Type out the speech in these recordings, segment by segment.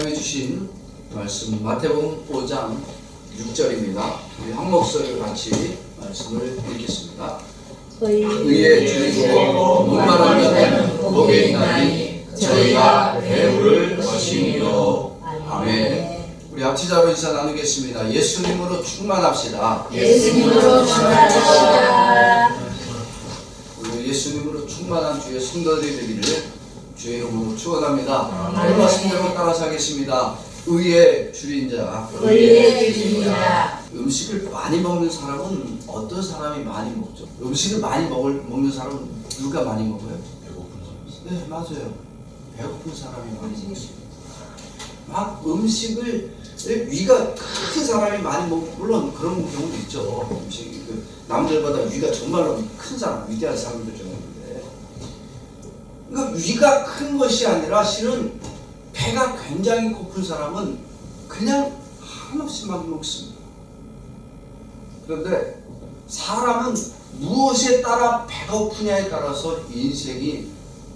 해주신 말씀 마태복음 5장 6절입니다. 우리 한 목소리로 같이 말씀을 읽겠습니다. 의의 주이고 목마른 자는 복이 있나니 저희가 배부를 것이니요. 아멘. 우리 앞치자로 인사 나누겠습니다. 예수님으로 충만합시다. 예수님으로 충만합시다. 우리 예수님으로 충만한 주의 성도들이 되기를 주의 이름으로 축원합니다. 오늘 말씀대로 따라서 하겠습니다. 의의 주인 자, 의의 주인 자. 음식을 많이 먹는 사람은 어떤 사람이 많이 먹죠? 음식을 많이 먹는 사람은 누가 많이 먹어요? 배고픈 사람. 네, 맞아요. 배고픈 사람이 많이 먹어요. 막 음식을 위가 큰 사람이 많이 먹고, 물론 그런 경우도 있죠. 음식이 남들보다 위가 정말로 큰 사람, 위대한 사람들 좀 있는데, 그러니까 위가 큰 것이 아니라 실은 배가 굉장히 고픈 사람은 그냥 한없이만 먹습니다. 그런데 사람은 무엇에 따라 배고프냐에 따라서 인생이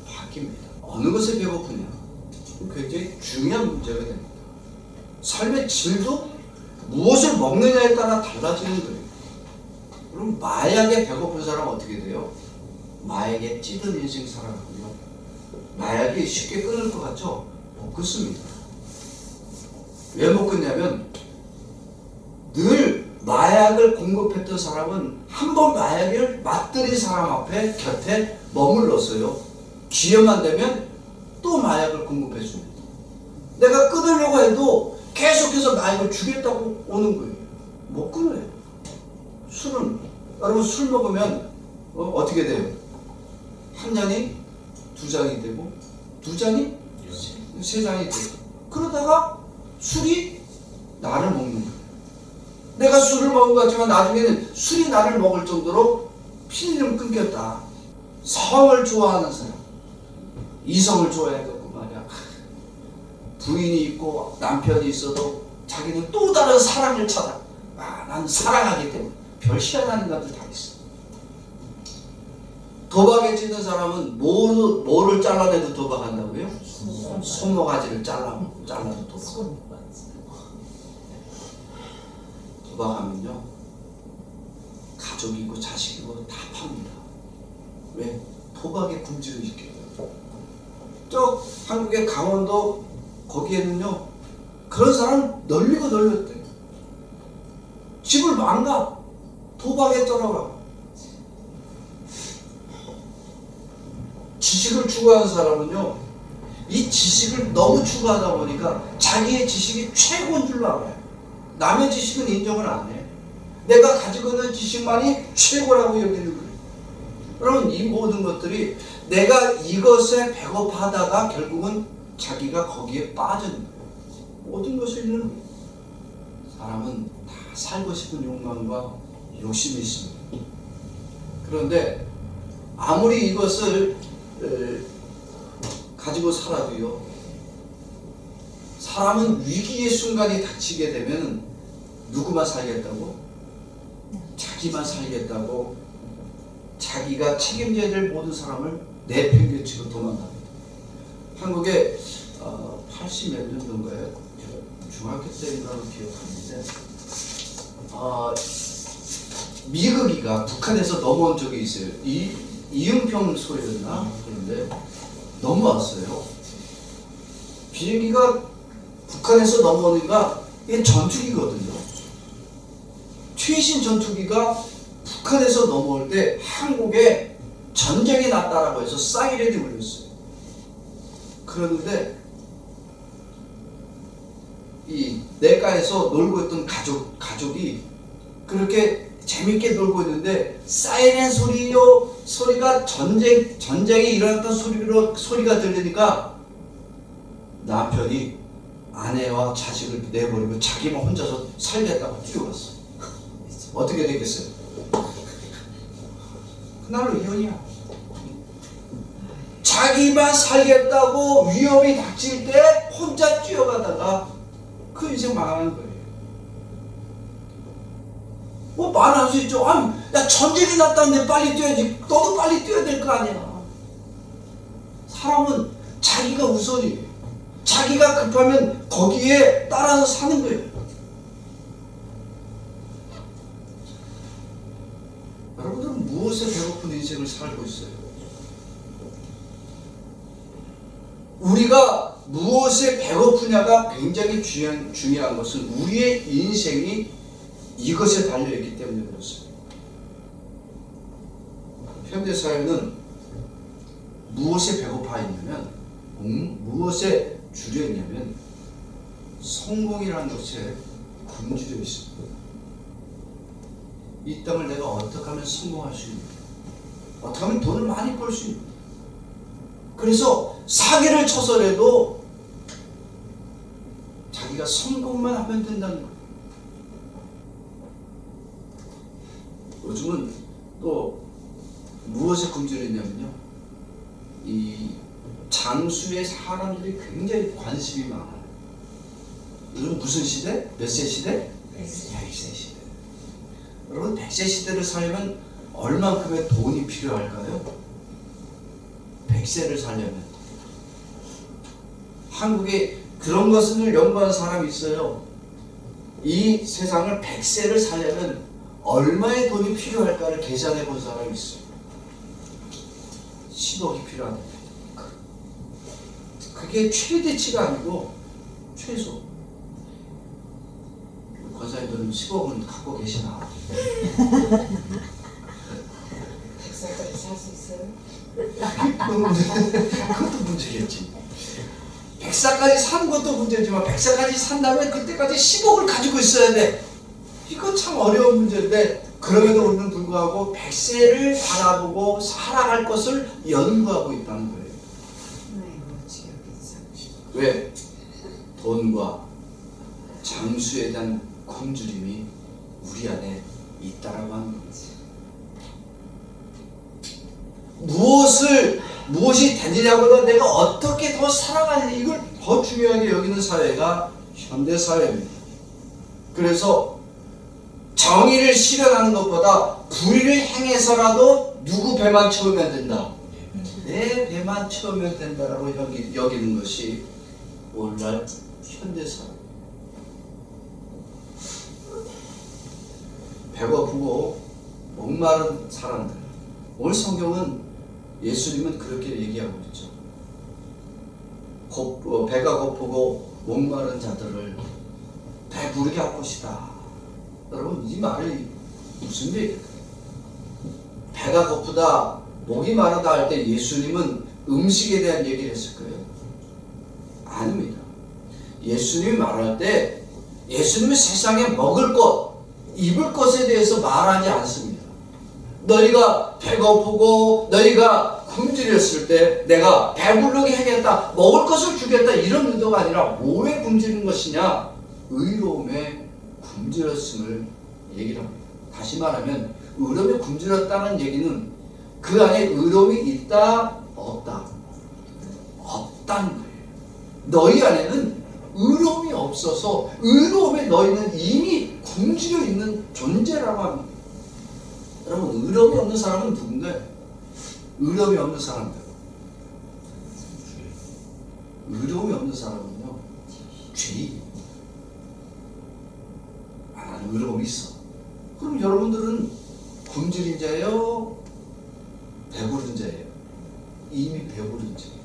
바뀝니다. 어느 것에 배고프냐? 굉장히 중요한 문제가 됩니다. 삶의 질도 무엇을 먹느냐에 따라 달라지는 거예요. 그럼 마약에 배고픈 사람은 어떻게 돼요? 마약에 찌든 인생 살아가고요. 마약이 쉽게 끊을 것 같죠? 못 끊습니다. 왜 못 끊냐면 늘 마약을 공급했던 사람은 한 번 마약을 맛들인 사람 앞에 곁에 머물렀어요. 기회만 되면 또 마약을 공급해 줍니다. 내가 끊으려고 해도 계속해서 마약을 주겠다고 오는 거예요. 못 끊어요. 술은 여러분 술 먹으면 어떻게 돼요? 한 잔이 두 잔이 되고 두 잔이 세 잔이 되고 그러다가 술이 나를 먹는 거예요. 내가 술을 먹은 것 같지만 나중에는 술이 나를 먹을 정도로 필름 끊겼다. 성을 좋아하는 사람, 이성을 좋아해갖고 말이야. 부인이 있고 남편이 있어도 자기는 또 다른 사랑을 찾아. 난 사랑하기 때문에 별 희한한 것들 다 있어. 도박에 찌든 사람은 뭐를 잘라내도 도박한다고요? 손모가지를 잘라도 도박. 도박하면요, 가족이고 자식이고 다 팝니다. 왜? 도박에 금지를 시켜요. 저 한국의 강원도 거기에는요, 그런 사람 널리고 널렸대요. 집을 망가, 도박에 떨어가. 지식을 추구하는 사람은요, 이 지식을 너무 추구하다 보니까 자기의 지식이 최고인 줄로 알아요. 남의 지식은 인정을 안 해요. 내가 가지고 있는 지식만이 최고라고 여기는 거예요. 여러분, 이 모든 것들이 내가 이것에 배고파하다가 결국은 자기가 거기에 빠지는 거예요. 모든 것을 잃는 거예요. 사람은 다 살고 싶은 욕망과 욕심이 있습니다. 그런데 아무리 이것을 가지고 살아도요, 사람은 위기의 순간이 닥치게 되면 누구만 살겠다고? 자기만 살겠다고 자기가 책임져야 될 모든 사람을 내팽개치고 도망갑니다. 한국에 80 몇 년도인가요? 중학교 때인가로 기억하는데, 미국이가 북한에서 넘어온 적이 있어요. 이응평 소리였나? 그런데 넘어왔어요. 비행기가 북한에서 넘어오니까 이게 전투기거든요. 최신 전투기가 북한에서 넘어올 때 한국에 전쟁이 났다라고 해서 사이렌이 울렸어요. 그런데 이 내과에서 놀고 있던 가족이 그렇게 재밌게 놀고 있는데 사이렌 소리가 전쟁이 일어났던 소리가 들리니까 남편이 아내와 자식을 내버리고 자기만 혼자서 살겠다고 뛰어갔어. 어떻게 되겠어요? 그날로 이혼이야. 자기만 살겠다고 위험이 닥칠 때 혼자 뛰어가다가 그 인생 망하는 거예요. 뭐 말할 수 있죠. 아니, 야, 전쟁이 났다는데 빨리 뛰어야지. 너도 빨리 뛰어야 될 거 아니야. 사람은 자기가 우선이에요. 자기가 급하면 거기에 따라서 사는 거예요. 여러분들은 무엇에 배고픈 인생을 살고 있어요? 우리가 무엇에 배고프냐가 굉장히 중요한 것은 우리의 인생이 이것에 달려있기 때문에 그렇습니다. 현대사회는 무엇에 배고파 있냐면, 무엇에 주려 있냐면 성공이라는 것에 굶주려 있습니다. 이 땅을 내가 어떻게 하면 성공할 수 있는가, 어떻게 하면 돈을 많이 벌 수 있는가. 그래서 사기를 쳐서라도 자기가 성공만 하면 된다는 거예요. 요즘은 또 무엇에 굶주려 있냐면요, 이 장수에 사람들이 굉장히 관심이 많아요. 요즘 무슨 시대? 몇 세 시대? 100세 시대. 여러분, 100세 시대를 살려면 얼만큼의 돈이 필요할까요? 100세를 살려면. 한국에 그런 것을 연구한 사람이 있어요. 이 세상을 100세를 살려면 얼마의 돈이 필요할까를 계산해 본 사람이 있어요. 10억이 필요하다. 그게 최대치가 아니고 최소. 권사님들은 10억은 갖고 계시나? 100살까지 살 수 있어요? 그것도 문제겠지. 100살까지 사는 것도 문제지만 100살까지 산다면 그때까지 10억을 가지고 있어야 돼. 이거 참 어려운 문제인데, 그럼에도 우리는 불구하고 100세를 바라보고 살아갈 것을 연구하고 있다는 거예요. 왜? 돈과 장수에 대한 굶주림이 우리 안에 있다라고 하는 겁니다. 무엇이 되느냐보다 내가 어떻게 더 살아가느냐, 이걸 더 중요하게 여기는 사회가 현대사회입니다. 그래서 정의를 실현하는 것보다 불의를 행해서라도 누구 배만 채우면 된다, 내 배만 채우면 된다라고 여기는 것이 오늘날 현대사회. 배고프고 목마른 사람들, 오늘 성경은, 예수님은 그렇게 얘기하고 있죠. 배가 고프고 목마른 자들을 배부르게 할 것이다. 여러분, 이 말이 무슨 얘기일까요? 배가 고프다, 목이 마르다 할 때 예수님은 음식에 대한 얘기를 했을 거예요? 아닙니다. 예수님이 말할 때 예수님은 세상에 먹을 것, 입을 것에 대해서 말하지 않습니다. 너희가 배고프고 너희가 굶주렸을 때 내가 배부르게 하겠다, 먹을 것을 주겠다, 이런 의도가 아니라 뭐에 굶주린 것이냐? 의로움에 굶주렸음을 얘기를 합니다. 다시 말하면 의로움에 굶주렸다는 얘기는 그 안에 의로움이 있다, 없다? 없다는 거예요. 너희 안에는 의로움이 없어서 의로움에 너희는 이미 굶주려 있는 존재라고 합니다. 여러분, 의로움이 없는 사람은 누군가요? 의로움이 없는 사람들. 의로움이 없는 사람은요, 죄인입니다. 나는 의로움이 있어. 그럼 여러분들은 굶주린 자예요? 배부른 자예요? 이미 배부른 자예요.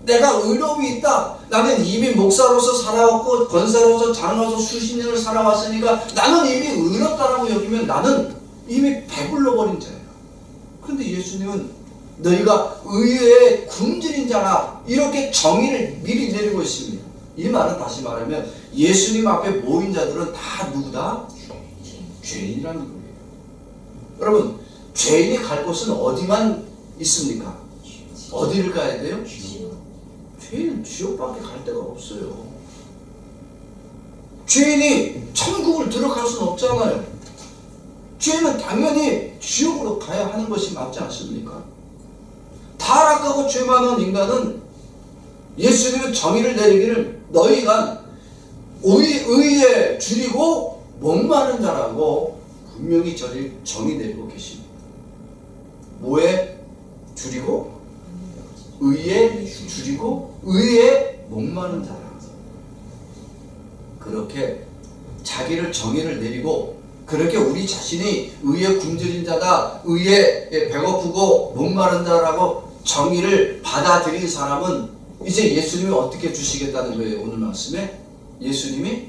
내가 의로움이 있다, 나는 이미 목사로서 살아왔고 권사로서 장로로서 수십 년을 살아왔으니까 나는 이미 의롭다라고 여기면 나는 이미 배불러버린 자예요. 그런데 예수님은 너희가 의에 굶주린 자라, 이렇게 정의를 미리 내리고 있습니다. 이 말은 다시 말하면 예수님 앞에 모인 자들은 다 누구다? 죄인이라는 거예요. 여러분, 죄인이 갈 곳은 어디만 있습니까? 어디를 가야 돼요? 죄인은 지옥밖에 갈 데가 없어요. 죄인이 천국을 들어갈 수는 없잖아요. 죄인은 당연히 지옥으로 가야 하는 것이 맞지 않습니까? 타락하고 죄 많은 인간은 예수님은 정의를 내리기를 너희가 의에 줄이고 목마른 자라고 분명히 정의 내리고 계십니다. 뭐에 줄이고? 의에 줄이고 의에 목마른 자라. 그렇게 자기를 정의를 내리고 그렇게 우리 자신이 의에 굶주린 자다, 의에 배고프고 목마른 자라고 정의를 받아들인 사람은 이제 예수님이 어떻게 주시겠다는 거예요. 오늘 말씀에 예수님이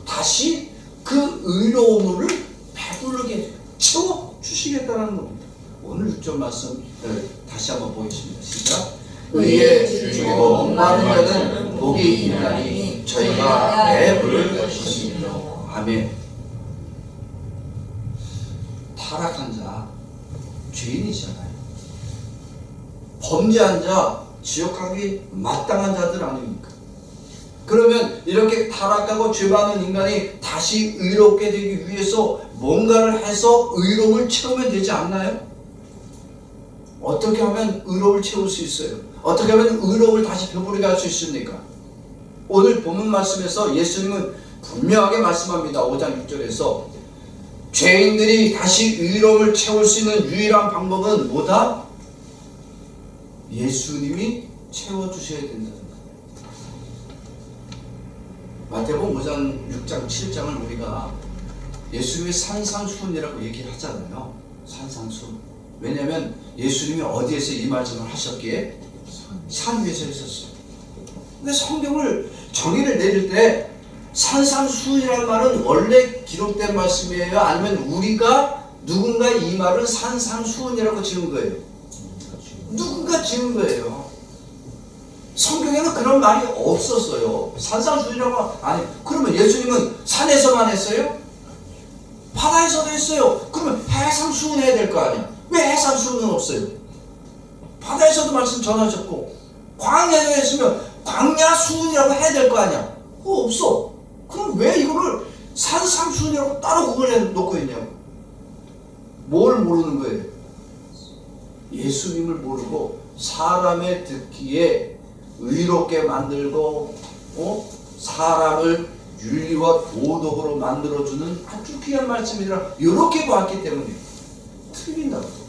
다시 그 의로움을 배부르게 채워 주시겠다는 겁니다. 오늘 6절 말씀 다시 한번 보겠습니다. 시작. 의에 줄이고 목마른 자는 복이 있나니 저희가 배부를 것입니다. 아멘. 타락한 자, 죄인이잖아요. 범죄한 자, 지옥 가기 마땅한 자들 아닙니까? 그러면 이렇게 타락하고 죄 많은 인간이 다시 의롭게 되기 위해서 뭔가를 해서 의로움을 채우면 되지 않나요? 어떻게 하면 의로움을 채울 수 있어요? 어떻게 하면 의로움을 다시 배부르게 할 수 있습니까? 오늘 본문 말씀에서 예수님은 분명하게 말씀합니다. 5장 6절에서 죄인들이 다시 의로움을 채울 수 있는 유일한 방법은 뭐다? 예수님이 채워주셔야 된다는 거예요. 마태복음 5장, 6장, 7장을 우리가 예수님의 산상수훈이라고 얘기하잖아요. 산상수훈. 왜냐하면 예수님이 어디에서 이 말씀을 하셨기에? 산 위에서 했었어요. 근데 성경을 정의를 내릴 때 산상수훈이라는 말은 원래 기록된 말씀이에요? 아니면 우리가 누군가 이 말을 산상수훈이라고 지은 거예요? 누군가 지은 거예요. 성경에는 그런 말이 없었어요. 산상수훈이라고 아니. 그러면 예수님은 산에서만 했어요? 바다에서도 했어요. 그러면 해상수훈 해야 될 거 아니야. 왜 해상수훈은 없어요? 바다에서도 말씀 전하셨고 광야에서 했으면 광야수훈이라고 해야 될 거 아니야. 그거 없어. 그럼 왜 이거를 산상수훈이라고 따로 구분해 놓고 있냐고. 뭘 모르는 거예요? 예수님을 모르고 사람의 듣기에 의롭게 만들고 사람을 윤리와 도덕으로 만들어주는 아주 귀한 말씀이라 이렇게 보았기 때문에 틀린다고.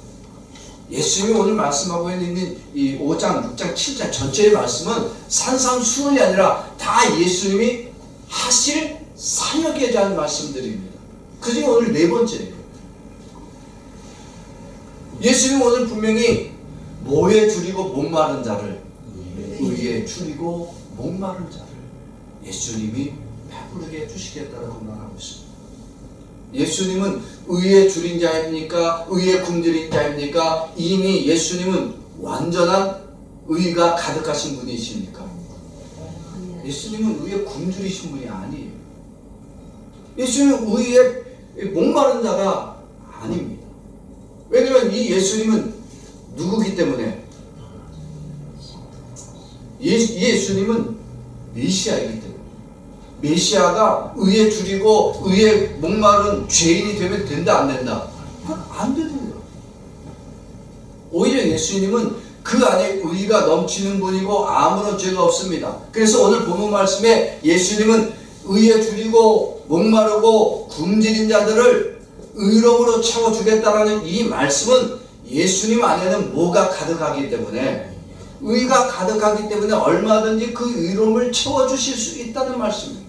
예수님이 오늘 말씀하고 있는 이 5장, 6장, 7장 전체의 말씀은 산상수훈이 아니라 다 예수님이 하실 사역에 대한 말씀들입니다. 그중에 오늘 네 번째예요. 예수님은 오늘 분명히 뭐에 줄이고 목마른 자를, 의에 줄이고 목마른 자를 예수님이 배부르게 해주시겠다라고 말하고 있습니다. 예수님은 의에 줄인 자입니까? 의에 굶주린 자입니까? 이미 예수님은 완전한 의가 가득하신 분이십니까? 예수님은 의에 굶주리신 분이 아니에요. 예수님은 의에 목마른 자가 아닙니다. 왜냐하면 이 예수님은 누구기 때문에? 예수님은 메시아이기 때문에. 메시아가 의에 줄이고 의에 목마른 죄인이 되면 된다 안 된다? 안 되는 거예요. 오히려 예수님은 그 안에 의가 넘치는 분이고 아무런 죄가 없습니다. 그래서 오늘 본문 말씀에 예수님은 의에 줄이고 목마르고 굶주린 자들을 의로움으로 채워주겠다라는 이 말씀은 예수님 안에는 뭐가 가득하기 때문에, 의가 가득하기 때문에 얼마든지 그 의로움을 채워주실 수 있다는 말씀입니다.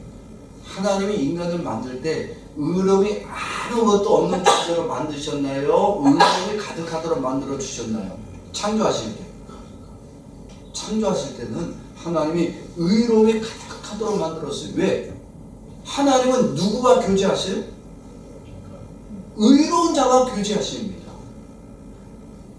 하나님이 인간을 만들 때 의로움이 아무것도 없는 존재로 만드셨나요? 의로움이 가득하도록 만들어 주셨나요? 창조하실 때. 창조하실 때는 하나님이 의로움이 가득하도록 만들었어요. 왜? 하나님은 누구와 교제하세요? 의로운 자와 교제하십니다.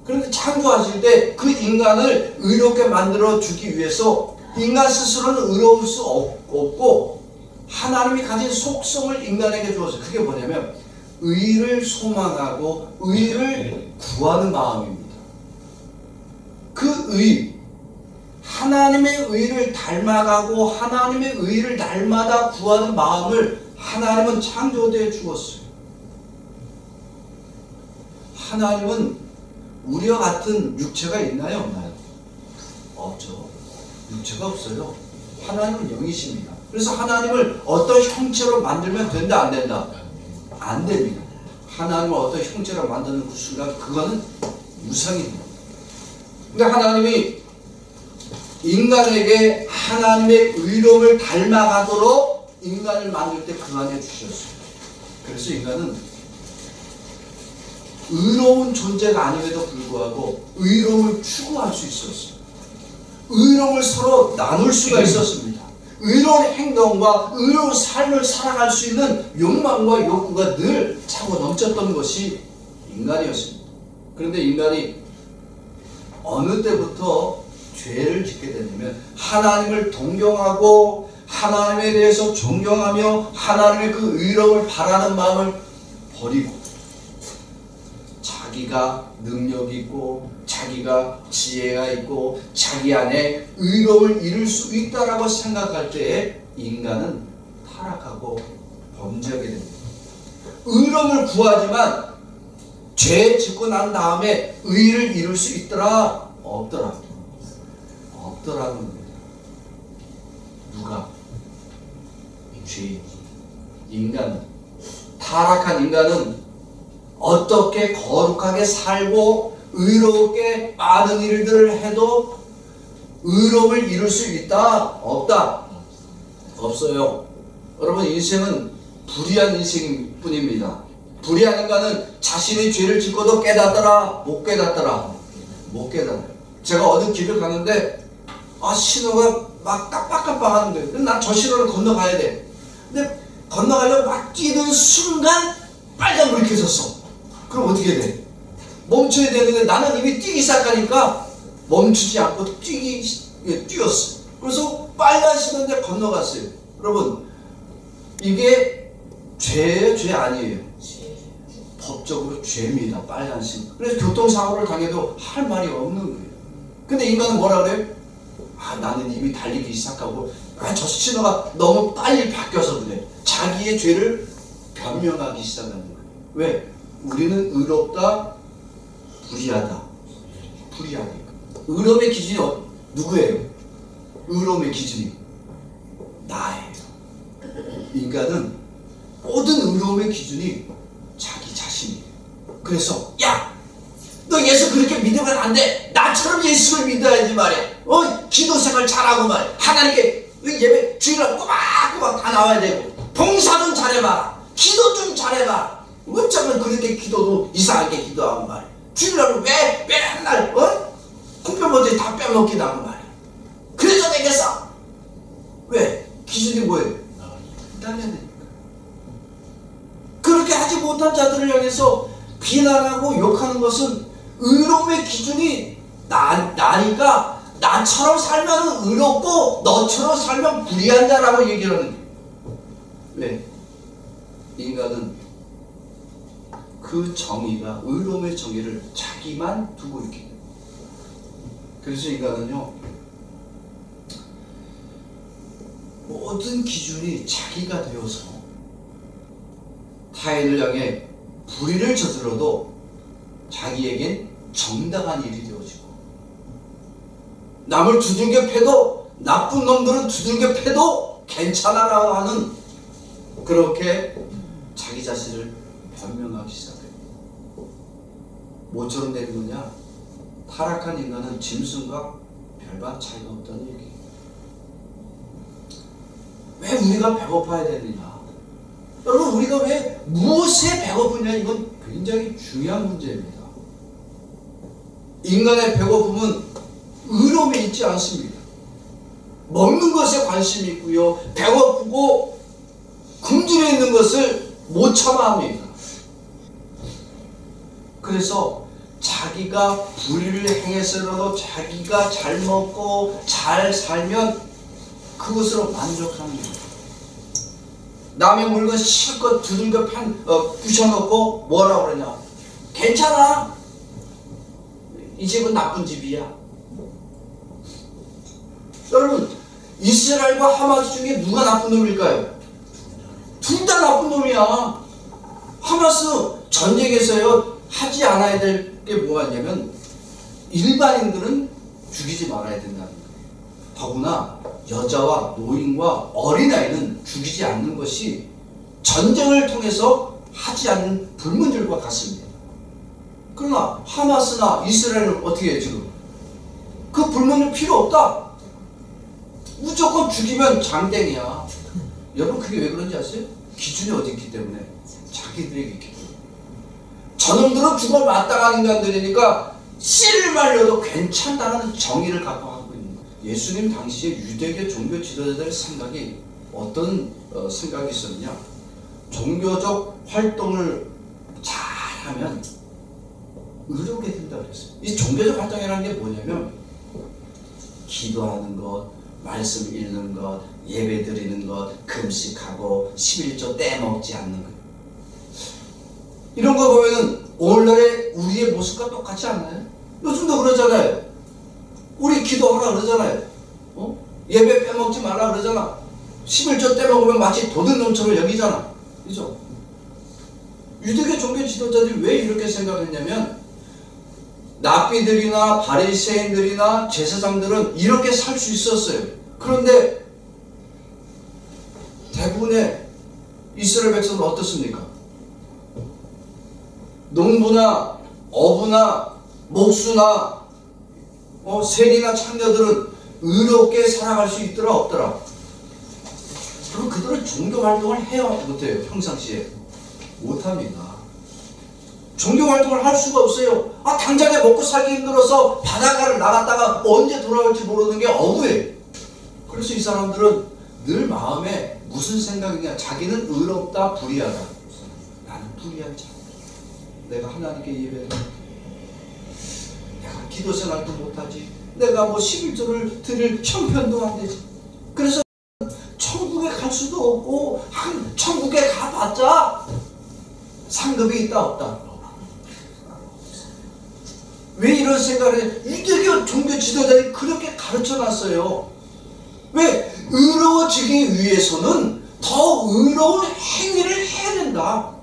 그런데 창조하실 때 그 인간을 의롭게 만들어 주기 위해서 인간 스스로는 의로울 수 없고 하나님이 가진 속성을 인간에게 주었어요. 그게 뭐냐면 의를 소망하고 의를 구하는 마음입니다. 그 의, 하나님의 의를 닮아가고 하나님의 의를 날마다 구하는 마음을 하나님은 창조대에 주었어요. 하나님은 우리와 같은 육체가 있나요? 없나요? 없죠. 육체가 없어요. 하나님은 영이십니다. 그래서 하나님을 어떤 형체로 만들면 된다 안 된다? 안 됩니다. 하나님을 어떤 형체로 만드는 그 순간 그거는 무상입니다. 근데 하나님이 인간에게 하나님의 의로움을 닮아가도록 인간을 만들 때 그 안에 주셨어요. 그래서 인간은 의로운 존재가 아님에도 불구하고 의로움을 추구할 수 있었어요. 의로움을 서로 나눌 수가 있었습니다. 의로운 행동과 의로운 삶을 살아갈 수 있는 욕망과 욕구가 늘 차고 넘쳤던 것이 인간이었습니다. 그런데 인간이 어느 때부터 죄를 짓게 되냐면 하나님을 동경하고 하나님에 대해서 존경하며 하나님의 그 의로움을 바라는 마음을 버리고 자기가 능력이 있고 자기가 지혜가 있고 자기 안에 의로움을 이룰 수 있다라고 생각할 때에 인간은 타락하고 범죄하게 됩니다. 의로움을 구하지만 죄 짓고 난 다음에 의를 이룰 수 있더라? 없더라? 없더라는 겁니다. 누가? 죄인. 인간은, 타락한 인간은 어떻게 거룩하게 살고 의롭게 많은 일들을 해도 의로움을 이룰 수 있다? 없다? 없어요. 여러분, 인생은 불의한 인생일 뿐입니다. 불의한 인간은 자신의 죄를 짓고도 깨닫더라? 못 깨닫더라? 못 깨닫아요. 제가 어느 길을 가는데 신호가 막 깜빡깜빡 하는데 난 저 신호를 건너가야 돼. 근데 건너가려고 막 뛰는 순간 빨간불이 켜졌어. 그럼 어떻게 돼? 멈춰야 되는데 나는 이미 뛰기 시작하니까 멈추지 않고 뛰었어. 그래서 빨간 신호인데 건너갔어요. 여러분, 이게 죄예요? 죄 아니에요? 법적으로 죄입니다. 빨간 신호. 그래서 교통사고를 당해도 할 말이 없는 거예요. 근데 인간은 뭐라 그래요? 나는 이미 달리기 시작하고 저 신호가 너무 빨리 바뀌어서 그래. 자기의 죄를 변명하기 시작하는 거예요. 왜? 우리는 의롭다, 불의하다. 불의하니까. 의로움의 기준이 누구예요? 의로움의 기준이 나예요. 인간은 모든 의로움의 기준이 자기 자신이에요. 그래서 너 예수 그렇게 믿으면 안 돼. 나처럼 예수를 믿어야지 말이야. 기도 생활 잘하고 말이야. 하나님께 예배 주일날 꼬박꼬박 다 나와야 되고 봉사 좀 잘해봐라. 기도 좀 잘해봐. 어쩌면 그렇게 기도도 이상하게 기도하고 말이야. 주일날은 왜 맨날 콩뼈머리 다 빼먹기도 하고 말이야. 그래서 되겠어. 왜? 기준이 뭐예요? 나야 되니까. 그렇게 하지 못한 자들을 향해서 비난하고 욕하는 것은 의로움의 기준이 나니까 나처럼 살면 의롭고 너처럼 살면 불의한 자라고 얘기를 하는 거예요. 왜? 인간은 그 정의가, 의로움의 정의를 자기만 두고 있게 돼요. 그래서 인간은요, 모든 기준이 자기가 되어서 타인을 향해 불의를 저질러도 자기에겐 정당한 일이 되어지고, 남을 두들겨 패도, 나쁜 놈들은 두들겨 패도 괜찮아라고 하는, 그렇게 자기 자신을 변명하기 시작해요. 뭐처럼 되는 거냐? 타락한 인간은 짐승과 별반 차이가 없다는 얘기예요. 왜 우리가 배고파야 되느냐? 여러분, 우리가 왜 무엇에 배고프냐? 이건 굉장히 중요한 문제입니다. 인간의 배고픔은 의로움에 있지 않습니다. 먹는 것에 관심이 있고요, 배고프고 굶주려 있는 것을 못 참아합니다. 그래서 자기가 불의를 행해서라도 자기가 잘 먹고 잘 살면 그것으로 만족하는 거예요. 남의 물건 실컷 두들겨 부셔놓고 뭐라고 그러냐? 괜찮아. 이 집은 나쁜 집이야. 여러분, 이스라엘과 하마스 중에 누가 나쁜 놈일까요? 둘 다 나쁜 놈이야. 하마스 전쟁에서요, 하지 않아야 될 게 뭐가 있냐면 일반인들은 죽이지 말아야 된다는 거예요. 더구나 여자와 노인과 어린아이는 죽이지 않는 것이 전쟁을 통해서 하지 않는 불문율과 같습니다. 그러나 하마스나 이스라엘은 어떻게 해요? 지금 그 불문율 필요 없다. 무조건 죽이면 장땡이야. 여러분 그게 왜 그런지 아세요? 기준이 어디 있기 때문에. 자기들에게 있기 때문에. 저놈들은 죽어 마땅한 인간들이니까 씨를 말려도 괜찮다는 정의를 갖고 하고 있는 거예요. 예수님 당시에 유대계 종교 지도자들의 생각이 어떤 생각이 있었냐? 종교적 활동을 잘하면 의롭게 된다 그랬어요. 이 종교적 활동이라는 게 뭐냐면 기도하는 것, 말씀 읽는 것, 예배 드리는 것, 금식하고 11조 떼먹지 않는 것. 이런 거 보면은 오늘날의 우리의 모습과 똑같지 않나요? 요즘도 그러잖아요. 우리 기도하라 그러잖아요. 예배 빼먹지 말라 그러잖아. 11조 떼먹으면 마치 도둑놈처럼 여기잖아. 그죠? 유대교 종교 지도자들이 왜 이렇게 생각했냐면 랍비들이나 바리새인들이나 제사장들은 이렇게 살 수 있었어요. 그런데 대부분의 이스라엘 백성은 어떻습니까? 농부나 어부나 목수나 세리나 창녀들은 의롭게 살아갈 수 있더라 없더라? 그럼 그들은 종교 활동을 해야 못해요. 평상시에 못합니다. 종교 활동을 할 수가 없어요. 당장에 먹고 살기 힘들어서 바닷가를 나갔다가 언제 돌아올지 모르는 게 어부예요. 그래서 이 사람들은 늘 마음에 무슨 생각이냐? 자기는 의롭다, 불의하다. 나는 불의한 자. 내가 하나님께 예배를 내가 기도 생활도 못하지. 내가 11조를 드릴 형편도 안 되지. 그래서 천국에 갈 수도 없고 천국에 가봤자 상급이 있다 없다. 왜 이런 생각을 해? 유대교 종교 지도자들이 그렇게 가르쳐놨어요. 왜? 의로워지기 위해서는 더 의로운 행위를 해야 된다.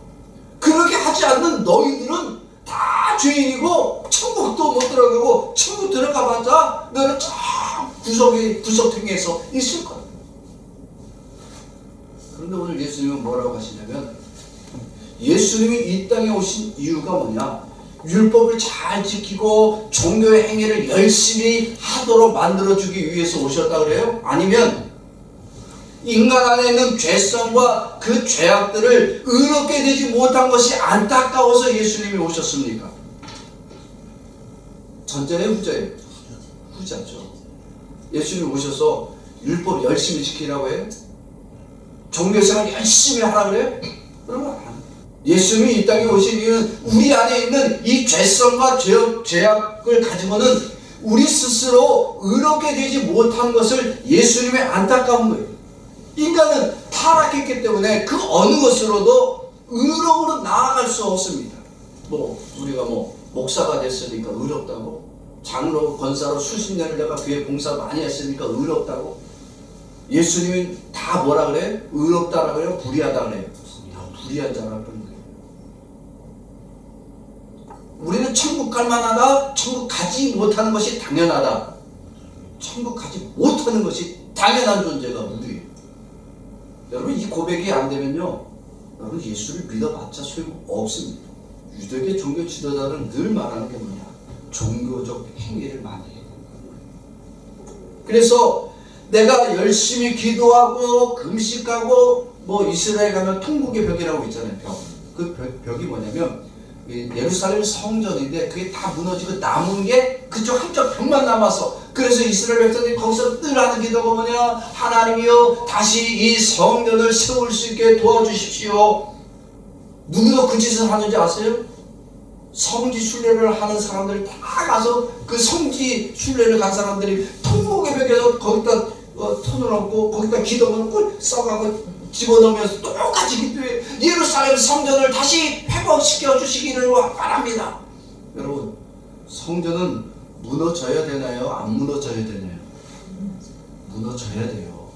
그렇게 하지 않는 너희들은 다 죄인이고 천국도 못 들어가고 천국 들어가봤자 너는 저 구석탱이에서 있을 거야. 그런데 오늘 예수님은 뭐라고 하시냐면 예수님이 이 땅에 오신 이유가 뭐냐? 율법을 잘 지키고 종교의 행위를 열심히 하도록 만들어주기 위해서 오셨다 그래요? 아니면 인간 안에 있는 죄성과 그 죄악들을 의롭게 되지 못한 것이 안타까워서 예수님이 오셨습니까? 전자예요? 후자예요? 후자죠. 예수님이 오셔서 율법 열심히 지키라고 해요? 종교생활 열심히 하라 그래요? 그런 건 안 해요. 예수님이 이 땅에 오신 이유는 우리 안에 있는 이 죄성과 죄악을 가지고는 우리 스스로 의롭게 되지 못한 것을 예수님의 안타까운 거예요. 인간은 타락했기 때문에 그 어느 것으로도 의로움으로 나아갈 수 없습니다. 우리가 목사가 됐으니까 의롭다고, 장로 권사로 수십 년을 내가 교회 봉사 많이 했으니까 의롭다고. 예수님이 다 뭐라 그래요? 의롭다라 그래요? 불의하다 그래요? 불의한 자라 그러는 거예요. 우리는 천국 갈 만하다, 천국 가지 못하는 것이 당연하다. 천국 가지 못하는 것이 당연한 존재가 우리예요. 여러분 이 고백이 안 되면요, 여러분 예수를 믿어봤자 소용 없습니다. 유대계 종교 지도자들은 늘 말하는 게 뭐냐? 종교적 행위를 많이 해요. 그래서 내가 열심히 기도하고 금식하고 이스라엘 가면 통곡의 벽이라고 있잖아요. 벽. 그 벽이 뭐냐면 예루살렘 성전인데 그게 다 무너지고 남은 게 그쪽 한쪽 벽만 남아서, 그래서 이스라엘 백성들이 거기서 늘 하는 기도가 뭐냐? 하나님이여 다시 이 성전을 세울 수 있게 도와주십시오. 누구도 그 짓을 하는지 아세요? 성지 순례를 하는 사람들이 다 가서 그 성지 순례를 간 사람들이 통곡의 벽에서 거기다 톤을 얹고 거기다 기도문을 꿀 써가고 집어넣으면서 똑같이 기도해. 예루살렘 성전을 다시 회복시켜 주시기를 바랍니다. 여러분 성전은 무너져야 되나요? 안 무너져야 되나요? 무너져야 돼요.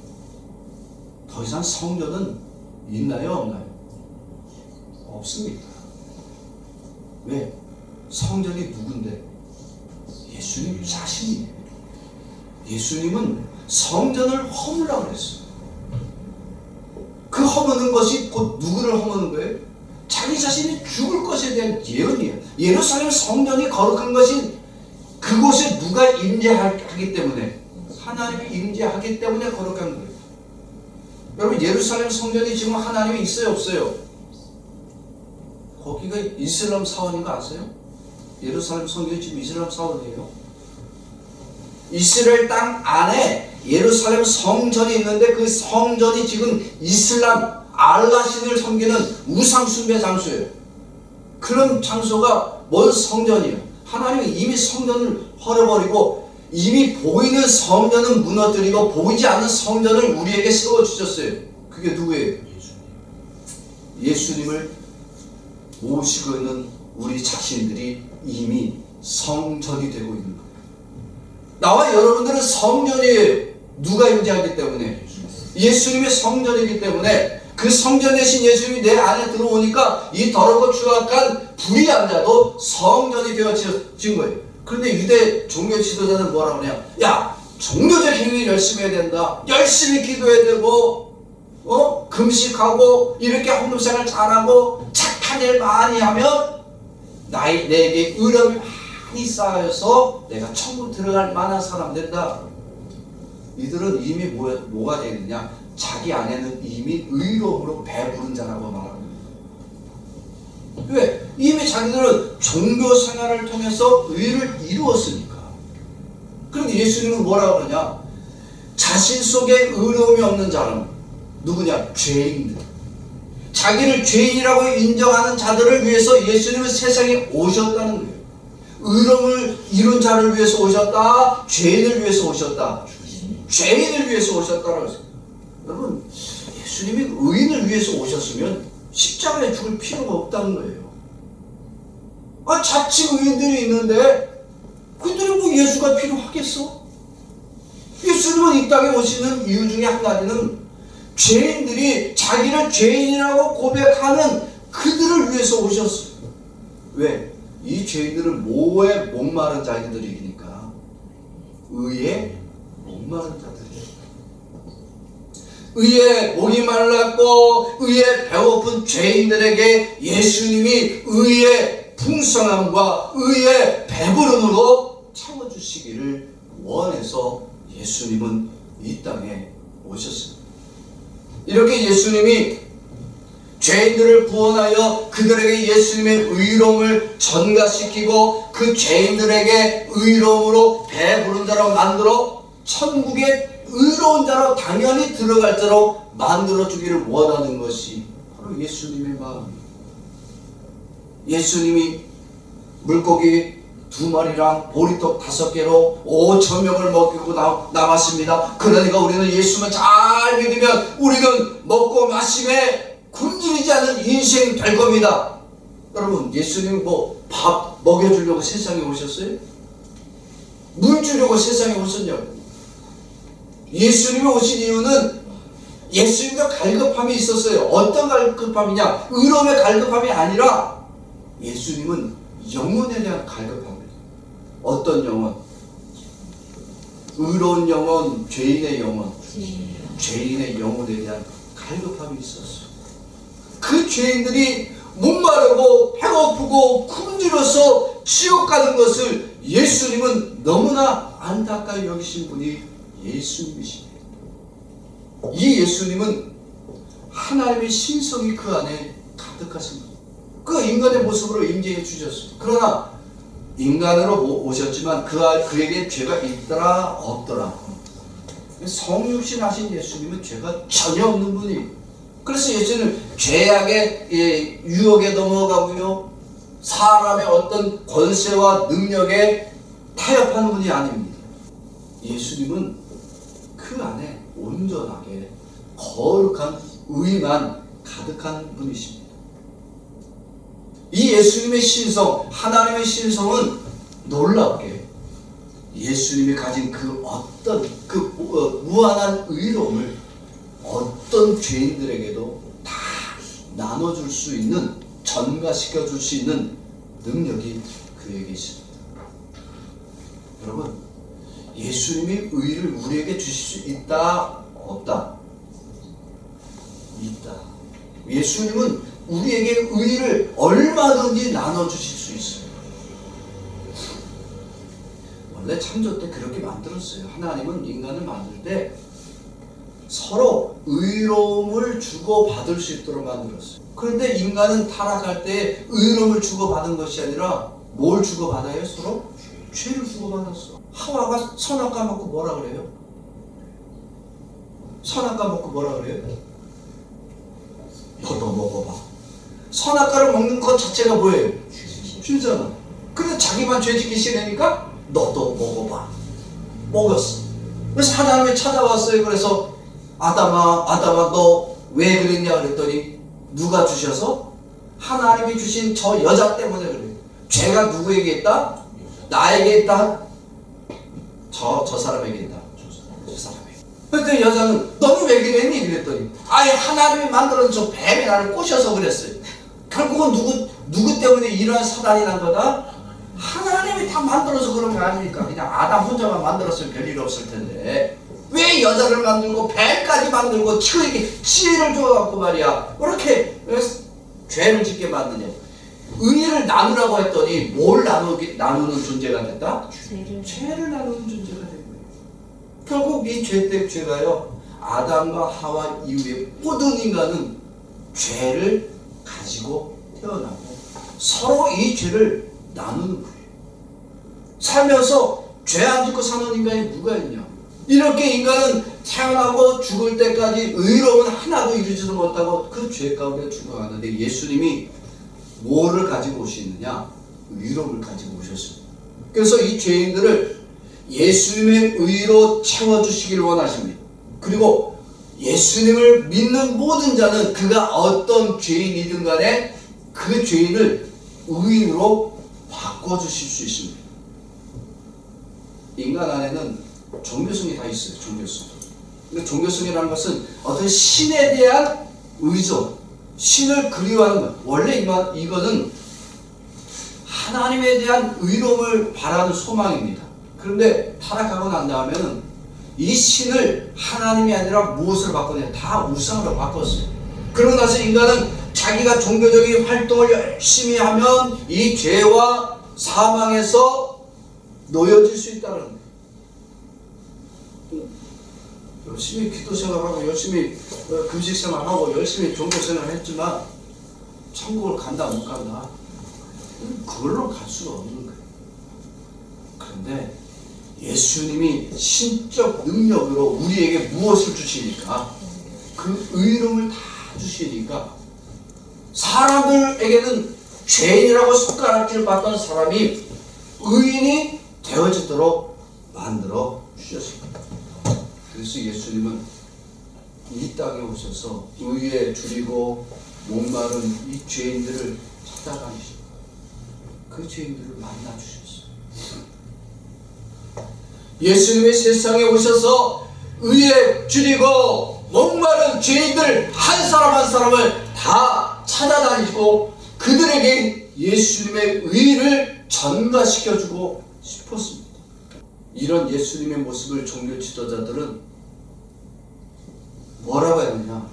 더 이상 성전은 있나요? 없나요? 없습니다. 왜? 성전이 누군데? 예수님 자신이에요. 예수님은 성전을 허물라고 그랬어요. 그 허무는 것이 곧 누구를 허무는 거예요? 자기 자신이 죽을 것에 대한 예언이에요. 예루살렘 성전이 거룩한 것이 그곳에 누가 임재하기 때문에, 하나님이 임재하기 때문에 거룩한 거예요. 여러분, 예루살렘 성전이 지금 하나님이 있어요, 없어요? 거기가 이슬람 사원인 거 아세요? 예루살렘 성전이 지금 이슬람 사원이에요. 이스라엘 땅 안에 예루살렘 성전이 있는데 그 성전이 지금 이슬람 알라신을 섬기는 우상 숭배 장소예요. 그런 장소가 뭔 성전이에요? 하나님이 이미 성전을 헐어버리고 이미 보이는 성전은 무너뜨리고 보이지 않는 성전을 우리에게 세워주셨어요. 그게 누구예요? 예수님을 모시고 있는 우리 자신들이 이미 성전이 되고 있는 거예요. 나와 여러분들은 성전이에요. 누가 임재하기 때문에? 예수님의 성전이기 때문에 그 성전 대신 예수님이 내 안에 들어오니까 이 더럽고 추악한 불의한 자도 성전이 되어진 거예요. 그런데 유대 종교 지도자는 뭐라고 하냐? 야, 종교적 행위 열심히 해야 된다. 열심히 기도해야 되고, 금식하고, 이렇게 헌금생활 잘하고, 착한 일 많이 하면 내게 의롭이 많이 쌓여서 내가 천국 들어갈 만한 사람 된다. 이들은 이미 뭐가 되느냐? 자기 안에는 이미 의로움으로 배부른 자라고 말합니다. 왜? 이미 자기들은 종교 생활을 통해서 의를 이루었으니까. 그런데 예수님은 뭐라고 그러냐? 자신 속에 의로움이 없는 자는 누구냐? 죄인들. 자기를 죄인이라고 인정하는 자들을 위해서 예수님은 세상에 오셨다는 거예요. 의로움을 이룬 자를 위해서 오셨다. 죄인을 위해서 오셨다. 죄인을 위해서 오셨다라고 했어요. 여러분, 예수님이 의인을 위해서 오셨으면 십자가에 죽을 필요가 없다는 거예요. 자칭 의인들이 있는데 그들은 뭐 예수가 필요하겠어? 예수님은 이 땅에 오시는 이유 중에 한 가지는 죄인들이 자기를 죄인이라고 고백하는 그들을 위해서 오셨어요. 왜? 이 죄인들은 뭐에 목마른 자들이니까. 의에 목마른 자들이에요. 의에 목이 말랐고 의에 배고픈 죄인들에게 예수님이 의의 풍성함과 의의 배부름으로 채워주시기를 원해서 예수님은 이 땅에 오셨습니다. 이렇게 예수님이 죄인들을 구원하여 그들에게 예수님의 의로움을 전가시키고 그 죄인들에게 의로움으로 배부른 자로 만들어 천국의 의로운 자로 당연히 들어갈 자로 만들어주기를 원하는 것이 바로 예수님의 마음이에요. 예수님이 물고기 2마리랑 보리떡 5개로 5,000명을 먹이고 나왔습니다. 그러니까 우리는 예수만 잘 믿으면 우리는 먹고 마심에 굶주리지 않는 인생이 될 겁니다. 여러분, 예수님 밥 먹여주려고 세상에 오셨어요? 물 주려고 세상에 오셨냐고. 예수님이 오신 이유는 예수님도 갈급함이 있었어요. 어떤 갈급함이냐? 의로움의 갈급함이 아니라 예수님은 영혼에 대한 갈급함이에요. 어떤 영혼? 의로운 영혼, 죄인의 영혼. 죄인의 영혼에 대한 갈급함이 있었어요. 그 죄인들이 목마르고 배고프고 굶주려서 지옥 가는 것을 예수님은 너무나 안타까이 여기신 분이 예수님이십니다. 이 예수님은 하나님의 신성이 그 안에 가득하십니다. 그 인간의 모습으로 임재해 주셨습니다. 그러나 인간으로 오셨지만 그에게 죄가 있더라 없더라. 성육신 하신 예수님은 죄가 전혀 없는 분이에요. 그래서 예수님은 죄악의 유혹에 넘어가고요, 사람의 어떤 권세와 능력에 타협하는 분이 아닙니다. 예수님은 그 안에 온전하게 거룩한 의만 가득한 분이십니다. 이 예수님의 신성, 하나님의 신성은 놀랍게 예수님이 가진 그 어떤 무한한 의로움을 어떤 죄인들에게도 다 나눠줄 수 있는, 전가시켜줄 수 있는 능력이 그에게 있습니다. 여러분, 예수님이 의를 우리에게 주실 수 있다 없다? 있다. 예수님은 우리에게 의를 얼마든지 나눠주실 수 있어요. 원래 창조 때 그렇게 만들었어요. 하나님은 인간을 만들 때 서로 의로움을 주고받을 수 있도록 만들었어요. 그런데 인간은 타락할 때 의로움을 주고받은 것이 아니라 뭘 주고받아요? 서로? 죄를 주고받았어. 하와가 선악 까먹고 뭐라 그래요? 선악 까먹고 뭐라 그래요? 너도 먹어봐. 선악과를 먹는 것 자체가 뭐예요? 죄잖아. 근데 자기만 죄 짓기 싫으니까 너도 먹어봐. 먹었어. 그래서 하나님이 찾아왔어요. 그래서 아담아 너 왜 그랬냐 그랬더니 누가 주셔서? 하나님이 주신 저 여자 때문에 그래요. 죄가 누구에게 있다? 나에게 있다? 저 사람에게 있다. 저 사람에게. 그랬더니 여자는 너는 왜 그랬니? 그랬더니 아예 하나님이 만들어준 저 뱀이 나를 꼬셔서 그랬어요. 결국은 누구 때문에 이러한 사단이 난 거다? 하나님이 다 만들어서 그런 거 아닙니까? 그냥 아담 혼자만 만들었으면 별일 없을 텐데 왜 여자를 만들고 뱀까지 만들고 치우에게 지혜를 줘갖고 말이야 그렇게 죄를 짓게 만드냐. 의를 나누라고 했더니 뭘 나누는 존재가 됐다? 죄를 나누는 존재가 된 거예요. 결국 이 죄때 죄가요, 아담과 하와 이후에 모든 인간은 죄를 가지고 태어나고 서로 이 죄를 나누는 거예요. 살면서 죄 안 짓고 사는 인간이 누가 있냐. 이렇게 인간은 태어나고 죽을 때까지 의로움은 하나도 이루지도 못하고 그 죄 가운데 죽어가는데 예수님이 뭐를 가지고 오시느냐? 의로움을 가지고 오셨습니다. 그래서 이 죄인들을 예수님의 의로 채워주시길 원하십니다. 그리고 예수님을 믿는 모든 자는 그가 어떤 죄인이든 간에 그 죄인을 의인으로 바꿔주실 수 있습니다. 인간 안에는 종교성이 다 있어요. 종교성. 근데 종교성이라는 것은 어떤 신에 대한 의존, 신을 그리워하는 것. 원래 이거는 하나님에 대한 의로움을 바라는 소망입니다. 그런데 타락하고 난 다음에는 이 신을 하나님이 아니라 무엇으로 바꾸냐? 다 우상으로 바꿨어요. 그러고 나서 인간은 자기가 종교적인 활동을 열심히 하면 이 죄와 사망에서 놓여질 수 있다는 거예요. 열심히 기도 생활하고 열심히 금식 생활하고 열심히 종교 생활을 했지만 천국을 간다 못 간다? 그걸로 갈 수가 없는 거예요. 그런데 예수님이 신적 능력으로 우리에게 무엇을 주시니까? 그 의로움을 다 주시니까 사람들에게는 죄인이라고 손가락질 받던 사람이 의인이 되어지도록 만들어 주셨습니다. 그래서 예수님은 이 땅에 오셔서 의에 줄이고 목마른 이 죄인들을 찾아다니시고 그 죄인들을 만나주셨어요. 예수님이 세상에 오셔서 의에 줄이고 목마른 죄인들 한 사람 한 사람을 다 찾아다니시고 그들에게 예수님의 의를 전가시켜주고 싶었습니다. 이런 예수님의 모습을 종교 지도자들은 뭐라고 해야 되냐?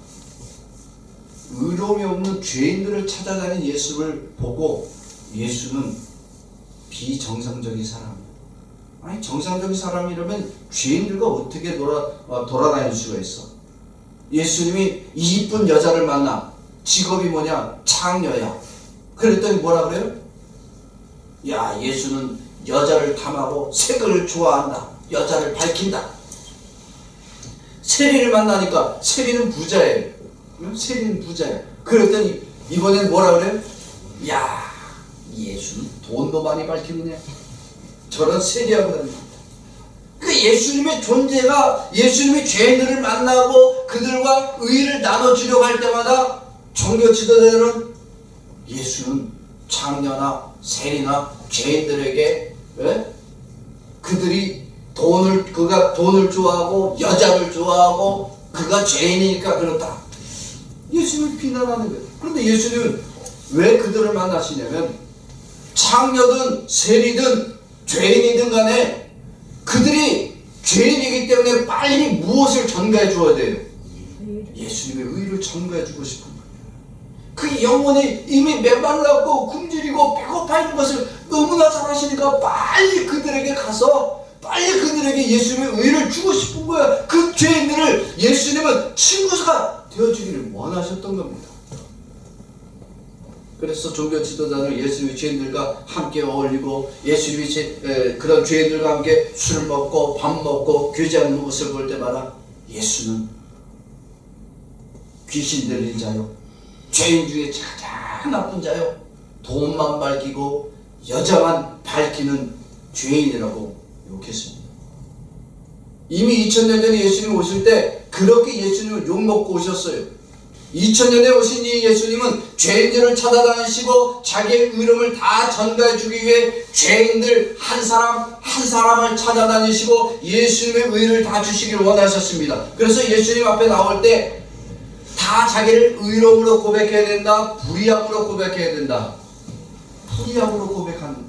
의로움이 없는 죄인들을 찾아다니는 예수를 보고 예수는 비정상적인 사람이에요. 아니 정상적인 사람이라면 죄인들과 어떻게 돌아다닐 수가 있어? 예수님이 이쁜 여자를 만나. 직업이 뭐냐? 창녀야. 그랬더니 뭐라 그래요? 야, 예수는 여자를 탐하고 색을 좋아한다. 여자를 밝힌다. 세리를 만나니까 세리는 부자예요. 세리는 부자예요. 그랬더니 이번엔 뭐라 그래요? 야, 예수는 돈도 많이 밝히느냐? 저런 세리하고 다닙니다. 그 예수님의 존재가 예수님이 죄인들을 만나고 그들과 의를 나눠주려고 할 때마다 종교 지도자들은 예수는 창녀나 세리나 죄인들에게 그들이 그가 돈을 좋아하고 여자를 좋아하고 그가 죄인이니까 그렇다. 예수님을 비난하는 거예요. 그런데 예수님은 왜 그들을 만나시냐면 창녀든 세리든 죄인이든 간에 그들이 죄인이기 때문에 빨리 무엇을 전가해 주어야 돼요? 예수님의 의를 전가해 주고 싶은 거예요. 그 영혼이 이미 메말랐고 굶주리고 배고파 있는 것을 너무나 잘 아시니까 빨리 그들에게 가서 빨리 그들에게 예수님의 의를 주고 싶은 거야. 그 죄인들을 예수님은 친구가 되어주기를 원하셨던 겁니다. 그래서 종교 지도자들 예수님의 죄인들과 함께 어울리고 예수님이 그런 죄인들과 함께 술을 먹고 밥 먹고 교제하는 모습을 볼 때마다 예수는 귀신 들린 자요, 죄인 중에 가장 나쁜 자요, 돈만 밝히고 여자만 밝히는 죄인이라고 욕했습니다. 이미 2000년 전에 예수님 오실 때 그렇게 예수님을 욕먹고 오셨어요. 2000년에 오신 이 예수님은 죄인들을 찾아다니시고 자기의 의로움을 다 전가해 주기 위해 죄인들 한 사람 한 사람을 찾아다니시고 예수님의 의를 다 주시기를 원하셨습니다. 그래서 예수님 앞에 나올 때 다 자기를 의로움으로 고백해야 된다, 불의함으로 고백해야 된다. 불의함으로 고백하는 거예요.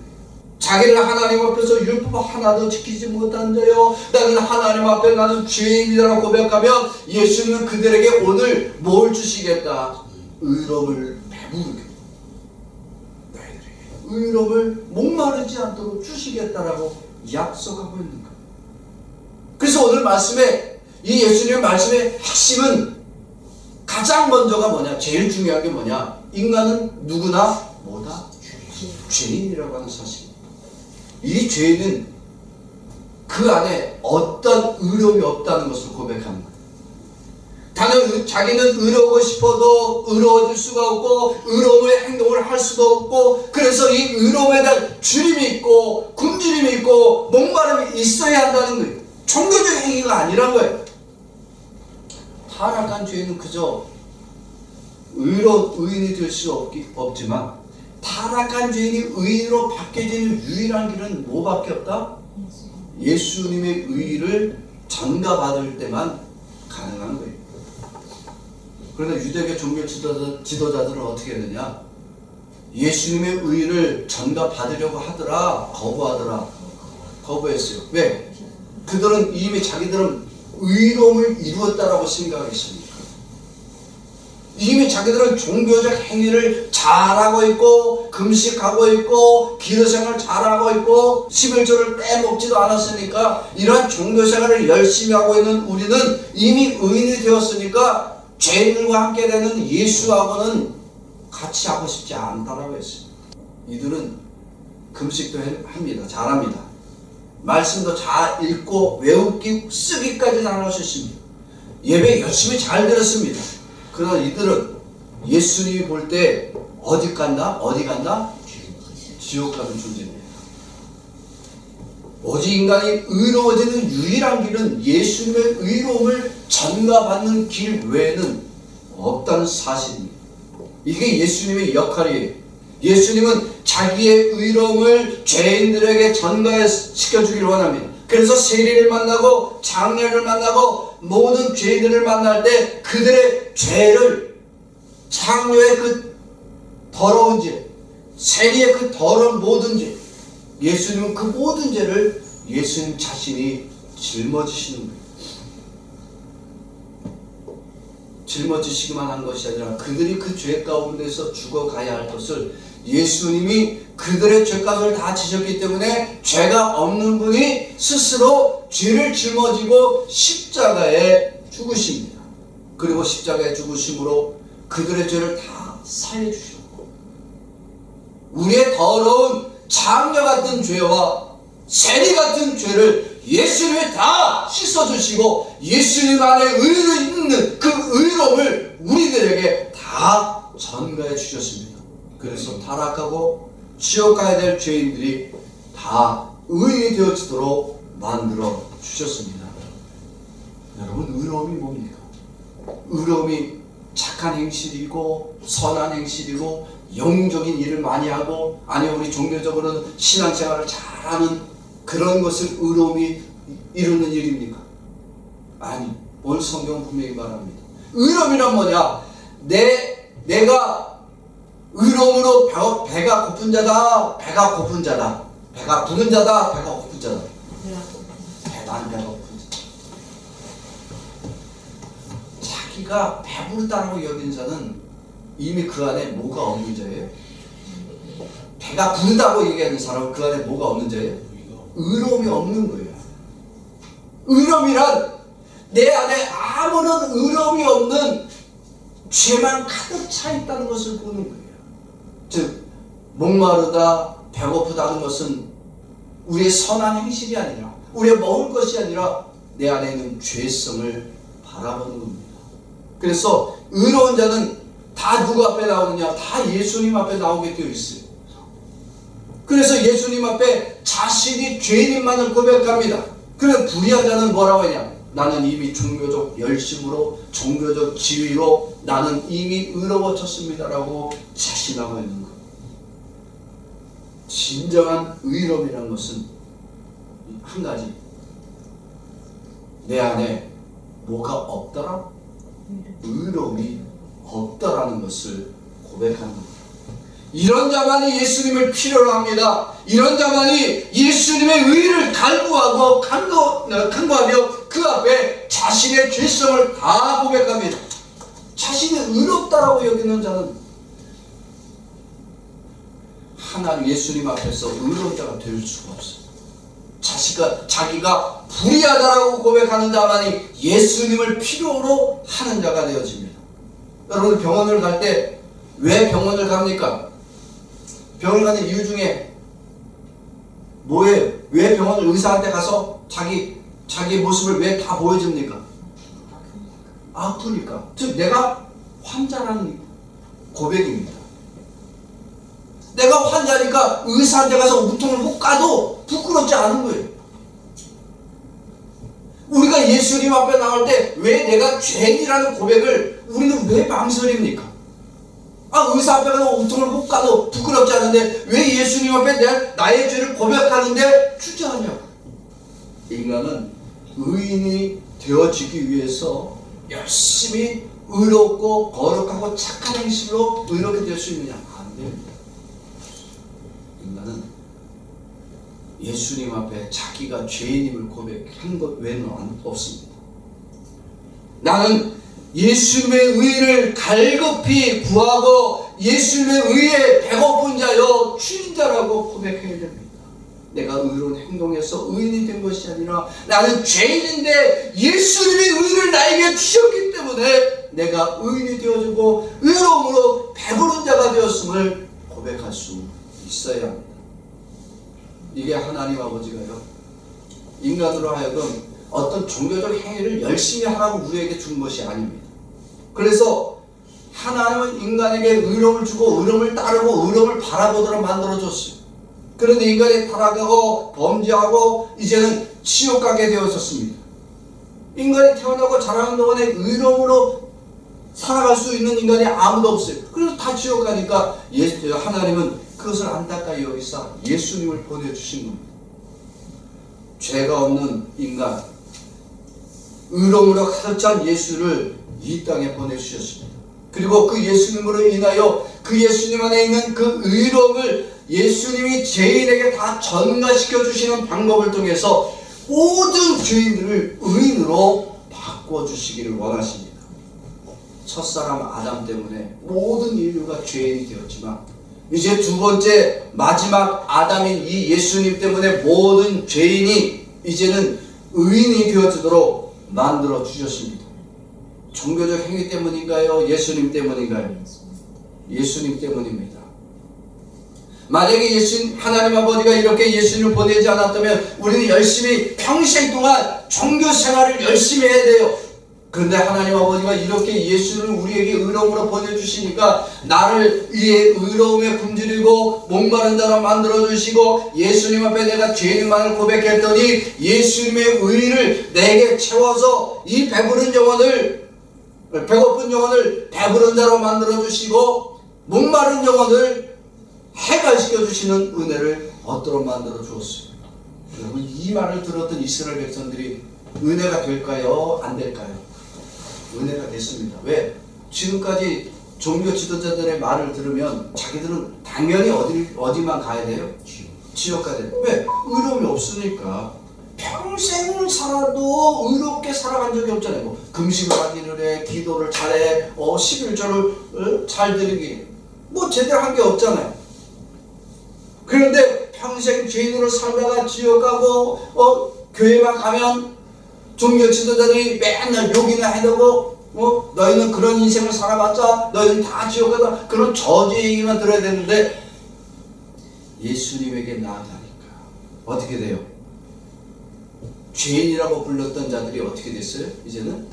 자기를 하나님 앞에서 율법 하나도 지키지 못한 자요, 나는 하나님 앞에 나는 죄인이라고 고백하면 예수님은 그들에게 오늘 뭘 주시겠다? 의로움을 배부르게, 너희들에게 의로움을 목마르지 않도록 주시겠다라고 약속하고 있는 거예요. 그래서 오늘 말씀에, 이 예수님의 말씀의 핵심은 가장 먼저가 뭐냐? 제일 중요한 게 뭐냐? 인간은 누구나 뭐다? 죄인이라고 하는 사실입니다. 이 죄인은 그 안에 어떤 의로움이 없다는 것을 고백하는 거예요. 단연 자기는 의로우고 싶어도 의로워질 수가 없고 의로움의 행동을 할 수도 없고, 그래서 이 의로움에 대한 주림이 있고 굶주림이 있고 목마름이 있어야 한다는 거예요. 종교적 행위가 아니란 거예요. 타락한 죄인은 그저 의로운 의인이 될 수 없지만 타락한 죄인이 의인으로 바뀌어지는 유일한 길은 뭐밖에 없다? 예수님의 의를 전가받을 때만 가능한 거예요. 그런데 유대교 종교 지도자들은 어떻게 했느냐? 예수님의 의를 전가받으려고 하더라, 거부했어요. 왜? 그들은 이미 자기들은 의로움을 이루었다라고 생각했습니다. 이미 자기들은 종교적 행위를 잘하고 있고 금식하고 있고 기도생활을 잘하고 있고 11조를 빼먹지도 않았으니까 이러한 종교생활을 열심히 하고 있는 우리는 이미 의인이 되었으니까 죄인들과 함께 되는 예수하고는 같이 하고 싶지 않다라고 했습니다. 이들은 금식도 합니다. 잘합니다. 말씀도 잘 읽고 외우기 쓰기까지 잘할 수 있습니다. 예배 열심히 잘 들었습니다. 그러나 이들은 예수님이 볼 때 어디 간다? 지옥 가는 존재입니다. 오직 인간이 의로워지는 유일한 길은 예수님의 의로움을 전가받는 길 외에는 없다는 사실입니다. 이게 예수님의 역할이에요. 예수님은 자기의 의로움을 죄인들에게 전가시켜주기를 원합니다. 그래서 세리를 만나고 장례를 만나고 모든 죄인들을 만날 때 그들의 죄를, 장녀의 그 더러운 죄, 세리의 그 더러운 모든 죄, 예수님은 그 모든 죄를 예수님 자신이 짊어지시는 거예요. 짊어지시기만 한 것이 아니라 그들이 그 죄 가운데서 죽어가야 할 것을 예수님이 그들의 죄값을 다 지셨기 때문에 죄가 없는 분이 스스로 죄를 짊어지고 십자가에 죽으십니다. 그리고 십자가에 죽으심으로 그들의 죄를 다 사해 주셨고, 우리의 더러운 장녀 같은 죄와 세리 같은 죄를 예수님이 다 씻어주시고 예수님 안에 의를 있는 그 의로움을 우리들에게 다 전가해 주셨습니다. 그래서 타락하고 지옥 가야 될 죄인들이 다 의인이 되어지도록 만들어 주셨습니다. 여러분, 의로움이 뭡니까? 의로움이 착한 행실이고 선한 행실이고 영적인 일을 많이 하고, 아니 우리 종교적으로는 신앙생활을 잘하는 그런 것을 의로움이 이루는 일입니까? 아니, 오늘 성경은 분명히 말합니다. 의로움이란 뭐냐? 내가 의로움으로 배가 고픈 자다, 배가 고픈 자다, 배가 부른 자다, 배가 고픈 자다. 나는 배가 고픈 자다. 자기가 배부르다고 여긴 자는 이미 그 안에 뭐가 없는 자예요? 배가 부르다고 얘기하는 사람은 그 안에 뭐가 없는 자예요? 의로움이 없는 거예요. 의로움이란 내 안에 아무런 의로움이 없는 죄만 가득 차 있다는 것을 보는 거예요. 즉 목마르다 배고프다는 것은 우리의 선한 행실이 아니라 우리의 먹을 것이 아니라 내 안에 있는 죄성을 바라보는 겁니다. 그래서 의로운 자는 다 누구 앞에 나오느냐? 다 예수님 앞에 나오게 되어 있어요. 그래서 예수님 앞에 자신이 죄인임만을 고백합니다. 그럼 불의한 자는 뭐라고 하냐? 나는 이미 종교적 열심으로 종교적 지위로 나는 이미 의로워졌습니다 라고 자신하고 있는 거예요. 진정한 의로움이라는 것은 한 가지, 내 안에 뭐가 없더라? 의로움이 없다라는 것을 고백하는 겁니다. 이런 자만이 예수님을 필요로 합니다. 이런 자만이 예수님의 의를 간구하고 간구하며 그 앞에 자신의 죄성을 다 고백합니다. 자신이 의롭다라고 여기는 자는 하나님 예수님 앞에서 의로운 자가 될 수가 없어요. 자기가 불의하다라고 고백하는 자만이 예수님을 필요로 하는 자가 되어집니다. 여러분 병원을 갈 때 왜 병원을 갑니까? 병원을 가는 이유 중에 뭐예요? 왜 병원을 의사한테 가서 자기 모습을 왜 다 보여줍니까? 아프니까. 즉 내가 환자라는 고백입니다. 내가 환자니까 의사한테 가서 우통을 못 가도 부끄럽지 않은 거예요. 우리가 예수님 앞에 나올 때 왜 내가 죄인이라는 고백을 우리는 왜 망설입니까? 의사 앞에 가서 우통을 못 가도 부끄럽지 않은데 왜 예수님 앞에 나의 죄를 고백하는데 주저하냐고. 인간은 의인이 되어지기 위해서 열심히 의롭고 거룩하고 착한 행실로 의롭게 될 수 있느냐? 안 됩니다. 인간은 예수님 앞에 자기가 죄인임을 고백한 것 외에는 없습니다. 나는 예수님의 의를 갈급히 구하고 예수님의 의에 배고픈 자여 주인 자라고 고백해야 됩니다. 내가 의로운 행동에서 의인이 된 것이 아니라 나는 죄인인데 예수님의 의를 나에게 주셨기 때문에 내가 의인이 되어지고 의로움으로 배부른 자가 되었음을 고백할 수 있어야 합니다. 이게 하나님 아버지가요, 인간으로 하여금 어떤 종교적 행위를 열심히 하라고 우리에게 준 것이 아닙니다. 그래서 하나님은 인간에게 의로움을 주고 의로움을 따르고 의로움을 바라보도록 만들어줬어요. 그런데 인간이 타락하고 범죄하고 이제는 지옥 가게 되었었습니다. 인간이 태어나고 자라는 동안에 의로움으로 살아갈 수 있는 인간이 아무도 없어요. 그래서 다 지옥 가니까 하나님은 그것을 안타까이 여기사 예수님을 보내주신 겁니다. 죄가 없는 인간, 의로움으로 가득 찬 예수를 이 땅에 보내주셨습니다. 그리고 그 예수님으로 인하여 그 예수님 안에 있는 그 의로움을 예수님이 죄인에게 다 전가시켜 주시는 방법을 통해서 모든 죄인들을 의인으로 바꿔주시기를 원하십니다. 첫사람 아담 때문에 모든 인류가 죄인이 되었지만 이제 두 번째 마지막 아담인 이 예수님 때문에 모든 죄인이 이제는 의인이 되어지도록 만들어 주셨습니다. 종교적 행위 때문인가요? 예수님 때문인가요? 예수님 때문입니다. 만약에 하나님 아버지가 이렇게 예수님을 보내지 않았다면 우리는 열심히 평생 동안 종교 생활을 열심히 해야 돼요. 그런데 하나님 아버지가 이렇게 예수를 우리에게 의로움으로 보내주시니까 나를 이의 의로움에 굶주리고 목마른 자로 만들어주시고 예수님 앞에 내가 죄인만을 고백했더니 예수님의 의를 내게 채워서 이 배고픈 영혼을 배부른 자로 만들어주시고 목마른 영혼을 해갈시켜주시는 은혜를 얻도록 만들어 주었어요. 여러분 이 말을 들었던 이스라엘 백성들이 은혜가 될까요? 안 될까요? 은혜가 됐습니다. 왜? 지금까지 종교 지도자들의 말을 들으면 자기들은 당연히 어디만 가야 돼요? 지옥 가야 돼요. 왜? 의로움이 없으니까. 평생 살아도 의롭게 살아간 적이 없잖아요. 금식을 하기를 해, 기도를 잘해, 11조를 잘 드리기, 제대로 한 게 없잖아요. 그런데 평생 죄인으로 살다가 지옥 가고 교회만 가면 종교 지도자들이 맨날 욕이나 해대고 너희는 그런 인생을 살아봤자 너희는 다 지옥이다, 그런 저주 얘기만 들어야 되는데 예수님에게 나아가니까 어떻게 돼요? 죄인이라고 불렀던 자들이 어떻게 됐어요? 이제는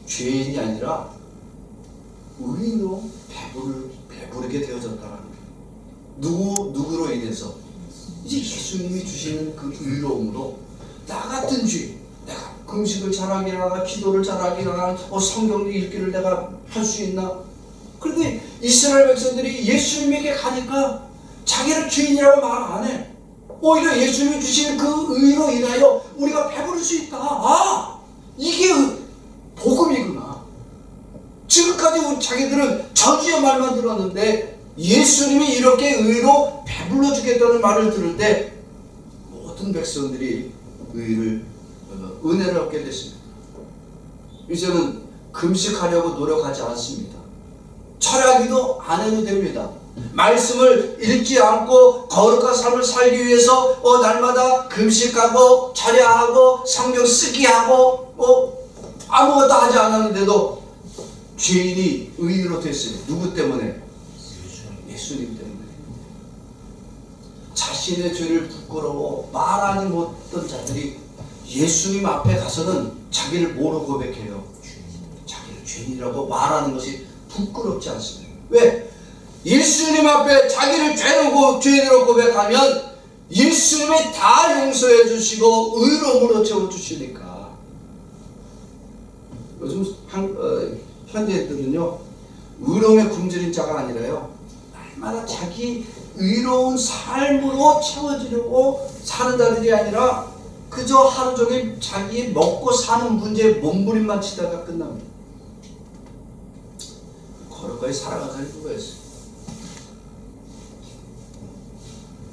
죄인이 아니라 의인으로 배부르게 되어졌다는 거예요. 누구로 인해서? 이제 예수님이 주시는 그 의로움으로 나 같은 죄, 내가 금식을 잘하기나 기도를 잘하기나 성경 읽기를 내가 할 수 있나? 그런데 이스라엘 백성들이 예수님에게 가니까 자기를 죄인이라고 말 안 해. 오히려 예수님이 주시는 그 의로 인하여 우리가 배부를 수 있다. 아, 이게 복음이구나. 지금까지 자기들은 저주의 말만 들었는데 예수님이 이렇게 의로 배불러 주겠다는 말을 들을 때 모든 백성들이 은혜를 얻게 됐습니다. 이제는 금식하려고 노력하지 않습니다. 철야기도 안 해도 됩니다. 말씀을 읽지 않고 거룩한 삶을 살기 위해서 날마다 금식하고 철야하고 성경 쓰기 하고 아무것도 하지 않았는데도 죄인이 의인으로 됐어요. 누구 때문에? 예수님 때문에. 자신의 죄를 부끄러워 말하지 못했던 자들이 예수님 앞에 가서는 자기를 뭐로 고백해요? 자기를 죄인이라고 말하는 것이 부끄럽지 않습니다. 왜? 예수님 앞에 자기를 죄인으로 고백하면 예수님이 다 용서해 주시고 의로움으로 채워주시니까. 요즘 현대인들은요, 의로움에 굶주린 자가 아니라요, 날마다 자기 의로운 삶으로 채워지려고 사는 자들이 아니라 그저 하루 종일 자기 먹고 사는 문제에 몸부림만 치다가 끝납니다. 거룩하게 살아가는 이유가 있어요.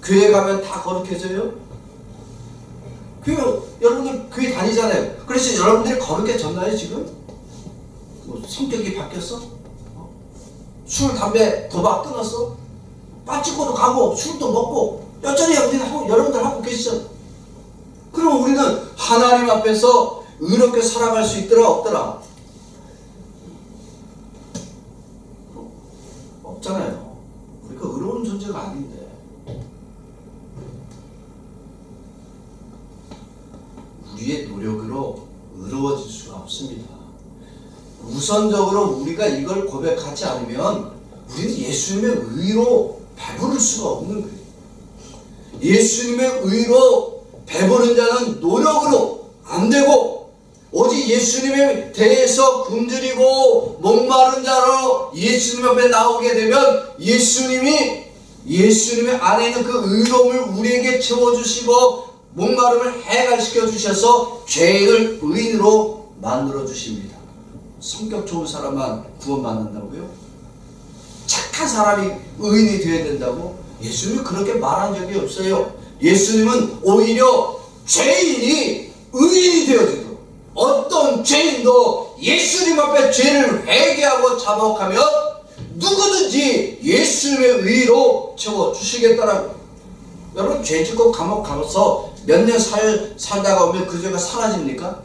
교회 가면 다 거룩해져요? 여러분들 교회 다니잖아요. 그래서 여러분들이 거룩해졌나요 지금? 성격이 바뀌었어? 술, 담배, 도박 끊었어? 빠지고도 가고 술도 먹고 여전히 여러분들 하고 계시죠? 그럼 우리는 하나님 앞에서 의롭게 살아갈 수 있더라 없더라? 없잖아요. 우리가 의로운 존재가 아닌데. 우리의 노력으로 의로워질 수가 없습니다. 우선적으로 우리가 이걸 고백하지 않으면 우리는 예수님의 의로 배부를 수가 없는 거예요. 예수님의 의로 배부른 자는 노력으로 안 되고 오직 예수님에 대해서 굶주리고 목마른 자로 예수님 앞에 나오게 되면 예수님의 안에 있는 그 의로움을 우리에게 채워주시고 목마름을 해갈시켜 주셔서 죄인을 의인으로 만들어 주십니다. 성격 좋은 사람만 구원받는다고요? 착한 사람이 의인이 되어야 된다고? 예수님이 그렇게 말한 적이 없어요. 예수님은 오히려 죄인이 의인이 되어지도록, 어떤 죄인도 예수님 앞에 죄를 회개하고 자복하면 누구든지 예수님의 의로 채워주시겠다라고. 여러분, 죄 짓고 감옥 가서 몇 년 살다가 오면 그 죄가 사라집니까?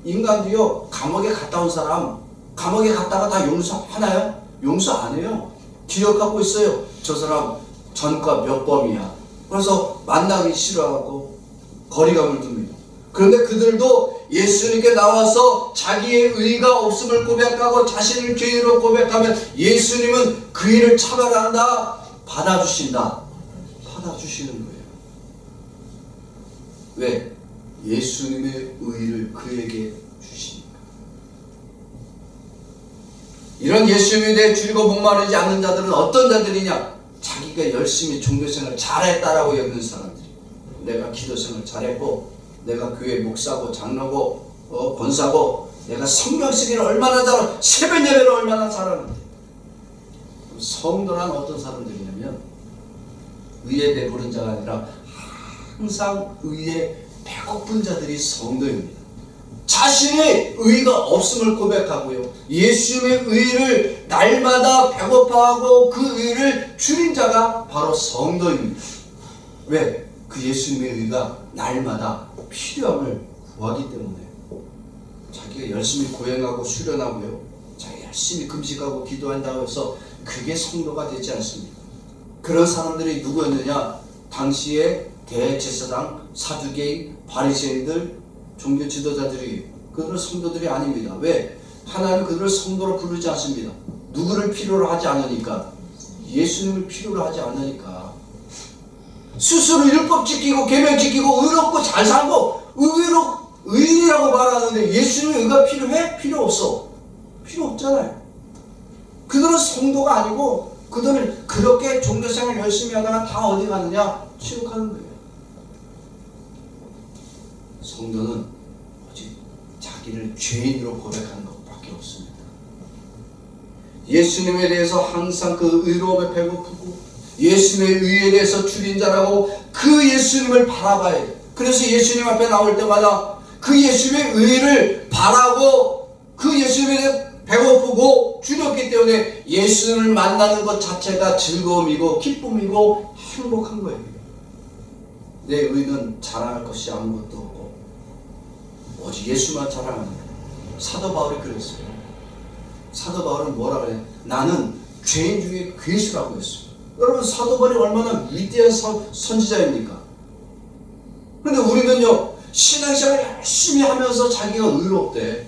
인간도요, 감옥에 갔다 온 사람, 감옥에 갔다가 다 용서하나요? 용서 안 해요. 기억하고 있어요. 저 사람 전과 몇 범이야. 그래서 만나기 싫어하고 거리감을 둡니다. 그런데 그들도 예수님께 나와서 자기의 의가 없음을 고백하고 자신을 죄인으로 고백하면 예수님은 그 일을 차별한다, 받아주신다. 받아주시는 거예요. 왜? 예수님의 의를 그에게 주시니까. 이런 예수님에 대해 줄이고 목마르지 않는 자들은 어떤 자들이냐? 자기가 열심히 종교생활 잘했다라고 여기는 사람들이. 내가 기도생활 잘했고, 내가 교회 목사고 장로고 권사고, 내가 성경 쓰기를 얼마나 잘하고 새벽 예배를 얼마나 잘하는데. 성도란 어떤 사람들이냐면 의에 배부른 자가 아니라 항상 의에 배고픈 자들이 성도입니다. 자신의 의가 없음을 고백하고요, 예수님의 의를 날마다 배고파하고 그 의를 줄인 자가 바로 성도입니다. 왜? 그 예수님의 의가 날마다 필요함을 구하기 때문에 자기가 열심히 고행하고 수련하고요, 자기가 열심히 금식하고 기도한다고 해서 그게 성도가 되지 않습니다. 그런 사람들이 누구였느냐? 당시에 대제사장, 사두개인, 바리새인들, 종교 지도자들이, 그들은 성도들이 아닙니다. 왜? 하나님은 그들을 성도로 부르지 않습니다. 누구를 필요로 하지 않으니까? 예수님을 필요로 하지 않으니까. 스스로 율법 지키고 계명 지키고 의롭고 잘 살고 의인이라고 말하는데 예수님의 의가 필요해? 필요 없어. 필요 없잖아요. 그들은 성도가 아니고 그들은 그렇게 종교생활 열심히 하다가 다 어디 가느냐? 치욕하는 거예요. 성도는 오직 자기를 죄인으로 고백하는 것밖에 없습니다. 예수님에 대해서 항상 그 의로움에 배고프고 예수님의 의에 대해서 줄인 자라고 그 예수님을 바라봐야 해요. 그래서 예수님 앞에 나올 때마다 그 예수님의 의를 바라고 그 예수님에 대해 배고프고 줄였기 때문에 예수님을 만나는 것 자체가 즐거움이고 기쁨이고 행복한 거예요. 내 의는 자랑할 것이 아무것도 없고 오직 예수만 자랑하는 거예요. 사도 바울이 그랬어요. 사도 바울은 뭐라 그래요? 나는 죄인 중에 괴수라고 했어요. 여러분, 사도 바울이 얼마나 위대한 선지자입니까? 그런데 우리는요, 신앙생활 열심히 하면서 자기가 의롭대.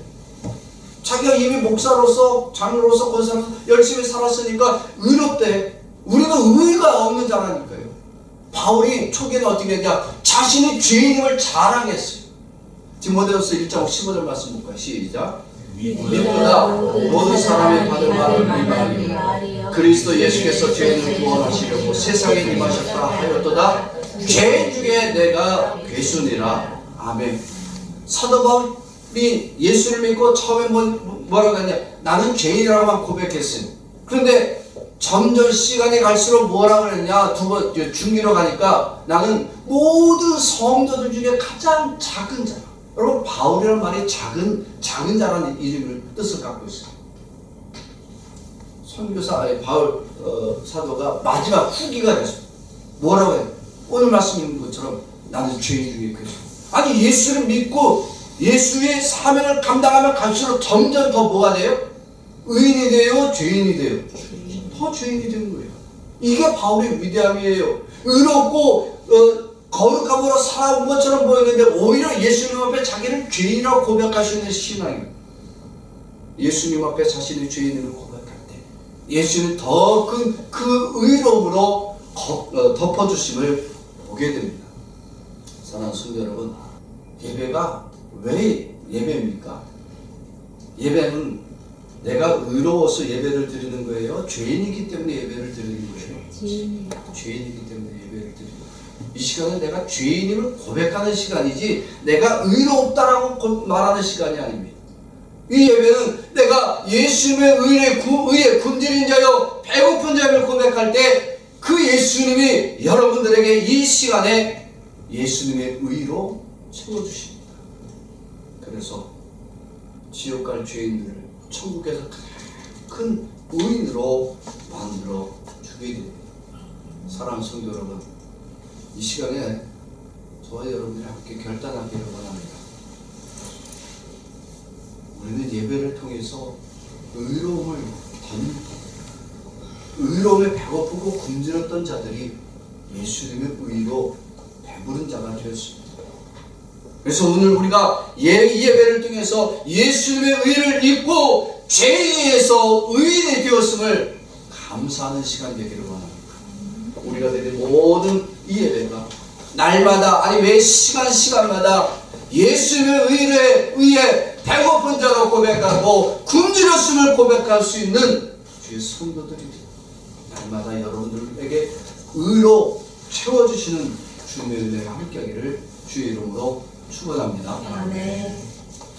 자기가 이미 목사로서, 장로로서, 권사로서 열심히 살았으니까 의롭대. 우리는 의의가 없는 자라니까요. 바울이 초기에는 어떻게 했냐? 자신이 죄인임을 자랑했어요. 디모데후서 1장 15절 말씀 볼까요? 시작. 믿보다 모든 사람이 받을 말을 말이요 그리스도 예수께서 죄인을 구원하시려고 세상에 임하셨다 하였도다. 죄인 중에 내가 괴수니라. 아멘. 사도 바울이 예수를 믿고 처음에 뭐라고 했냐? 나는 죄인이라고만 고백했어요. 그런데 점점 시간이 갈수록 뭐라고 했냐? 두 번 중기로 가니까 나는 모든 성도들 중에 가장 작은 자라. 여러분, 바울이라는 말이 작은 자라는 이름을 뜻을 갖고 있어요. 선교사 바울 사도가 마지막 후기가 됐어요. 뭐라고 해요? 오늘 말씀 있는 것처럼 나는 죄인 중에 괴수. 아니, 예수를 믿고 예수의 사명을 감당하면 갈수록 점점 더 뭐가 돼요? 의인이 돼요? 죄인이 돼요? 더 죄인이 되는 거예요. 이게 바울의 위대함이에요. 의롭고 거룩함으로 살아온 것처럼 보이는데 오히려 예수님 앞에 자기를 죄인이라고 고백할 수 있는 신앙이에요. 예수님 앞에 자신의 죄인을 고백할 때 예수는 더 그 의로움으로 덮어주심을 보게 됩니다. 사랑하는 성도 여러분, 예배가 왜 예배입니까? 예배는 내가 의로워서 예배를 드리는 거예요? 죄인이기 때문에 예배를 드리는 거예요? 죄인이기 때문에 예배를 드리는 거예요. 이 시간은 내가 죄인임을 고백하는 시간이지 내가 의롭다라고 말하는 시간이 아닙니다. 이 예배는 내가 예수님의 의에 굶주린 자여 배고픈 자임을 고백할 때 그 예수님이 여러분들에게 이 시간에 예수님의 의로 채워주십니다. 그래서 지옥 갈 죄인들을 천국에서 큰 의인으로 만들어 주게 됩니다. 사랑하는 성도 여러분, 이 시간에 저와 여러분들이 함께 결단하기를 원합니다. 우리는 예배를 통해서 의로움에 배고프고 굶주렸던 자들이 예수님의 의로 배부른 자가 되었습니다. 그래서 오늘 우리가 이 예배를 통해서 예수님의 의를 입고 죄에 의해서 의인이 되었음을 감사하는 시간 되기를 원합니다. 우리가 드린 모든 이 예배가 날마다, 아니 매 시간마다 예수님의 의에 배고픈 자로 고백하고 굶주렸음을 고백할 수 있는 주의 성도들이 날마다 여러분들에게 의로 채워주시는 주님의 은혜가 함께하기를 주의 이름으로 축원합니다. 아멘.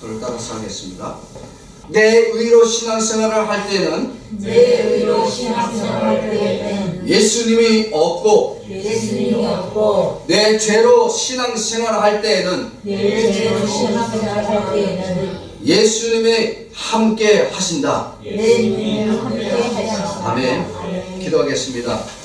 저를 따라서 하겠습니다. 내 의로 신앙생활을 할 때는 예수님이 없고 내 죄로 신앙생활을 할 때에는 예수님이 함께 하신다. 아멘. 기도하겠습니다.